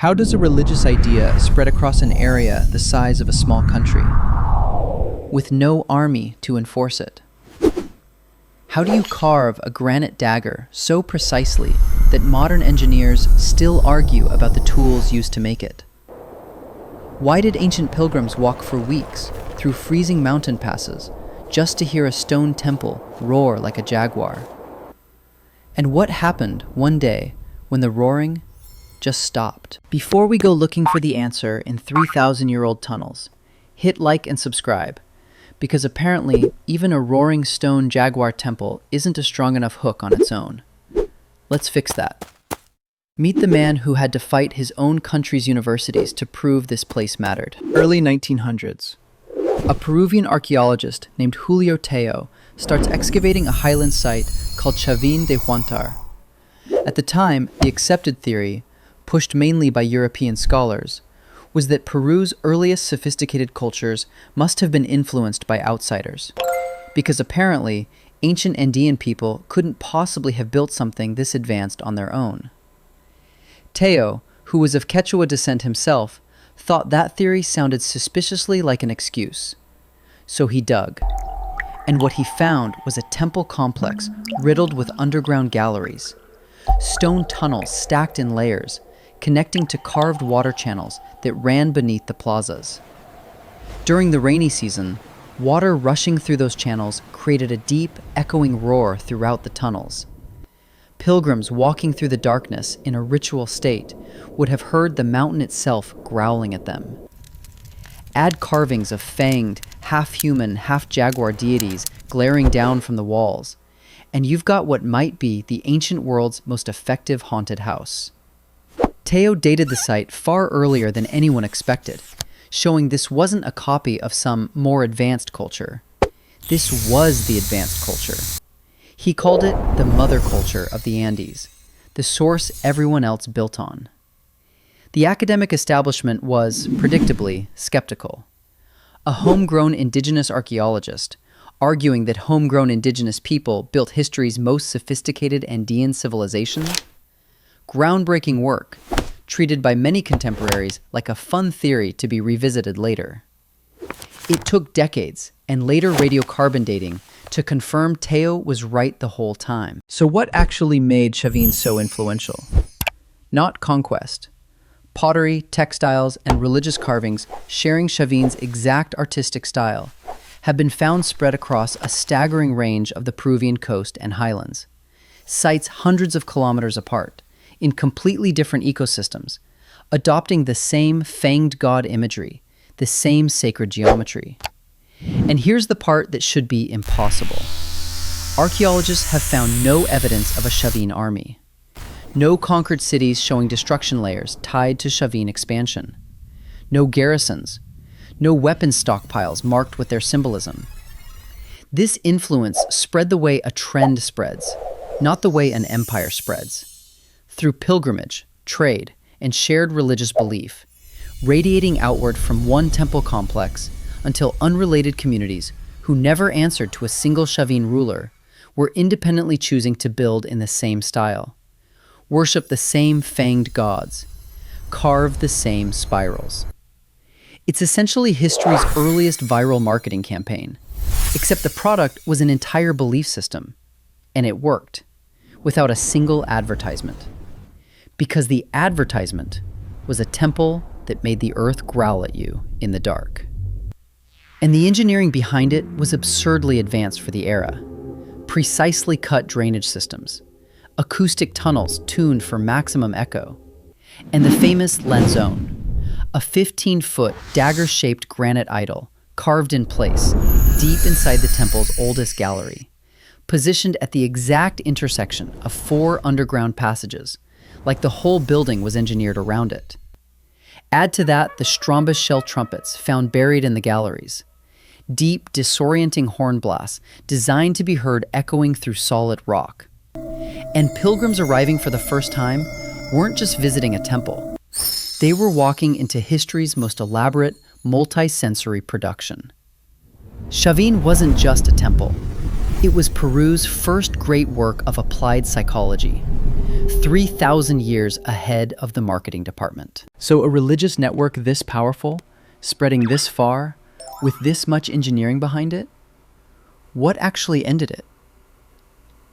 How does a religious idea spread across an area the size of a small country, with no army to enforce it? How do you carve a granite dagger so precisely that modern engineers still argue about the tools used to make it? Why did ancient pilgrims walk for weeks through freezing mountain passes just to hear a stone temple roar like a jaguar? And what happened one day when the roaring just stopped? Before we go looking for the answer in 3,000-year-old tunnels, hit like and subscribe, because apparently even a roaring stone jaguar temple isn't a strong enough hook on its own. Let's fix that. Meet the man who had to fight his own country's universities to prove this place mattered. Early 1900s. A Peruvian archaeologist named Julio Tello starts excavating a highland site called Chavin de Huantar. At the time, the accepted theory, pushed mainly by European scholars, was that Peru's earliest sophisticated cultures must have been influenced by outsiders, because apparently ancient Andean people couldn't possibly have built something this advanced on their own. Tello, who was of Quechua descent himself, thought that theory sounded suspiciously like an excuse. So he dug. And what he found was a temple complex riddled with underground galleries, stone tunnels stacked in layers, connecting to carved water channels that ran beneath the plazas. During the rainy season, water rushing through those channels created a deep, echoing roar throughout the tunnels. Pilgrims walking through the darkness in a ritual state would have heard the mountain itself growling at them. Add carvings of fanged, half-human, half-jaguar deities glaring down from the walls, and you've got what might be the ancient world's most effective haunted house. Tello dated the site far earlier than anyone expected, showing this wasn't a copy of some more advanced culture. This was the advanced culture. He called it the mother culture of the Andes, the source everyone else built on. The academic establishment was, predictably, skeptical. A homegrown indigenous archaeologist, arguing that homegrown indigenous people built history's most sophisticated Andean civilization? Groundbreaking work, treated by many contemporaries like a fun theory to be revisited later. It took decades, and later radiocarbon dating, to confirm Tello was right the whole time. So what actually made Chavín so influential? Not conquest. Pottery, textiles, and religious carvings sharing Chavín's exact artistic style have been found spread across a staggering range of the Peruvian coast and highlands, sites hundreds of kilometers apart, in completely different ecosystems, adopting the same fanged god imagery, the same sacred geometry. And here's the part that should be impossible. Archaeologists have found no evidence of a Chavín army. No conquered cities showing destruction layers tied to Chavín expansion. No garrisons. No weapons stockpiles marked with their symbolism. This influence spread the way a trend spreads, not the way an empire spreads. Through pilgrimage, trade, and shared religious belief, radiating outward from one temple complex until unrelated communities who never answered to a single Chavín ruler were independently choosing to build in the same style, worship the same fanged gods, carve the same spirals. It's essentially history's earliest viral marketing campaign, except the product was an entire belief system, and it worked, without a single advertisement. Because the advertisement was a temple that made the earth growl at you in the dark. And the engineering behind it was absurdly advanced for the era. Precisely cut drainage systems, acoustic tunnels tuned for maximum echo, and the famous lanzone, a 15-foot dagger-shaped granite idol carved in place deep inside the temple's oldest gallery, positioned at the exact intersection of 4 underground passages, like the whole building was engineered around it. Add to that the strongest shell trumpets found buried in the galleries, deep, disorienting horn blasts designed to be heard echoing through solid rock. And pilgrims arriving for the first time weren't just visiting a temple. They were walking into history's most elaborate, multi-sensory production. Chavín wasn't just a temple. It was Peru's first great work of applied psychology, 3,000 years ahead of the marketing department. So a religious network this powerful, spreading this far, with this much engineering behind it? What actually ended it?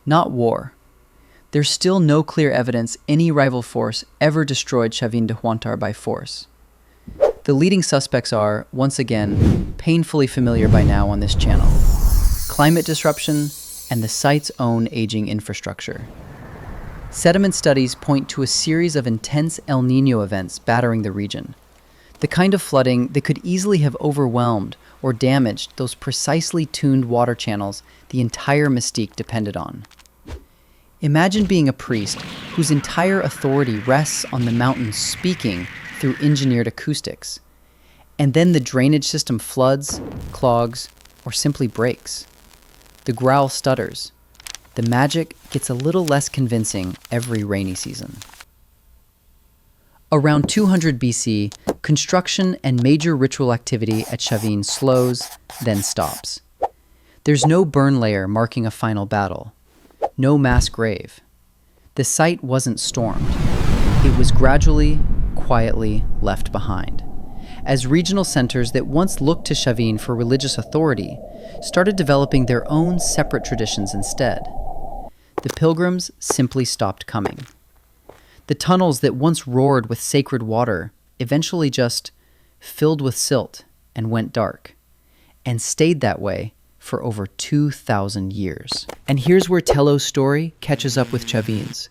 Not war. There's still no clear evidence any rival force ever destroyed Chavin de Huantar by force. The leading suspects are, once again, painfully familiar by now on this channel: climate disruption and the site's own aging infrastructure. Sediment studies point to a series of intense El Niño events battering the region, the kind of flooding that could easily have overwhelmed or damaged those precisely tuned water channels the entire mystique depended on. Imagine being a priest whose entire authority rests on the mountain speaking through engineered acoustics, and then the drainage system floods, clogs, or simply breaks. The growl stutters. The magic gets a little less convincing every rainy season. Around 200 BC, construction and major ritual activity at Chavín slows, then stops. There's no burn layer marking a final battle, no mass grave. The site wasn't stormed. It was gradually, quietly left behind, as regional centers that once looked to Chavín for religious authority started developing their own separate traditions instead. The pilgrims simply stopped coming. The tunnels that once roared with sacred water eventually just filled with silt and went dark, and stayed that way for over 2,000 years. And here's where Tello's story catches up with Chavín's.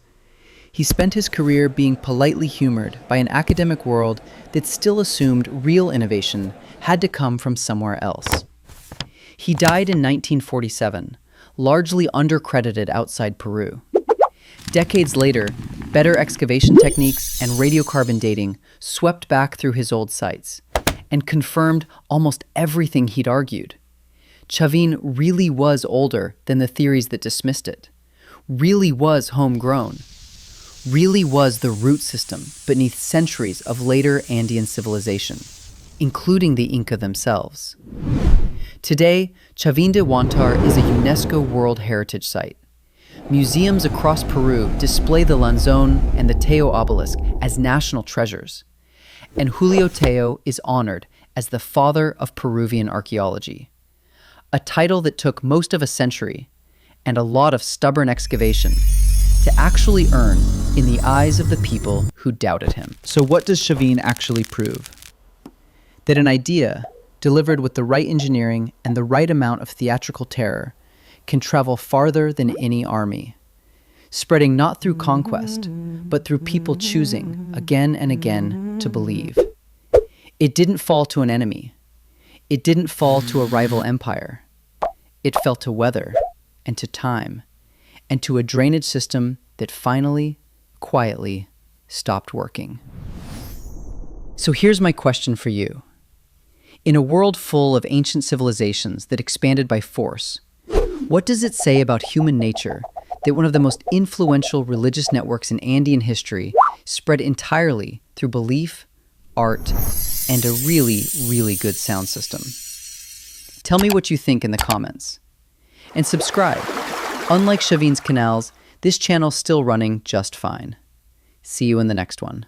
He spent his career being politely humored by an academic world that still assumed real innovation had to come from somewhere else. He died in 1947, largely undercredited outside Peru. Decades later, better excavation techniques and radiocarbon dating swept back through his old sites and confirmed almost everything he'd argued. Chavín really was older than the theories that dismissed it, really was homegrown, really was the root system beneath centuries of later Andean civilization, including the Inca themselves. Today, Chavin de Huantar is a UNESCO World Heritage Site. Museums across Peru display the Lanzón and the Tello obelisk as national treasures, and Julio Tello is honored as the father of Peruvian archaeology, a title that took most of a century and a lot of stubborn excavation to actually earn in the eyes of the people who doubted him. So what does Chavín actually prove? That an idea, delivered with the right engineering and the right amount of theatrical terror, can travel farther than any army, spreading not through conquest, but through people choosing, again and again, to believe. It didn't fall to an enemy. It didn't fall to a rival empire. It fell to weather, and to time, and to a drainage system that finally, quietly, stopped working. So here's my question for you. In a world full of ancient civilizations that expanded by force, what does it say about human nature that one of the most influential religious networks in Andean history spread entirely through belief, art, and a really, really good sound system? Tell me what you think in the comments. And subscribe. Unlike Chavín's canals, this channel's still running just fine. See you in the next one.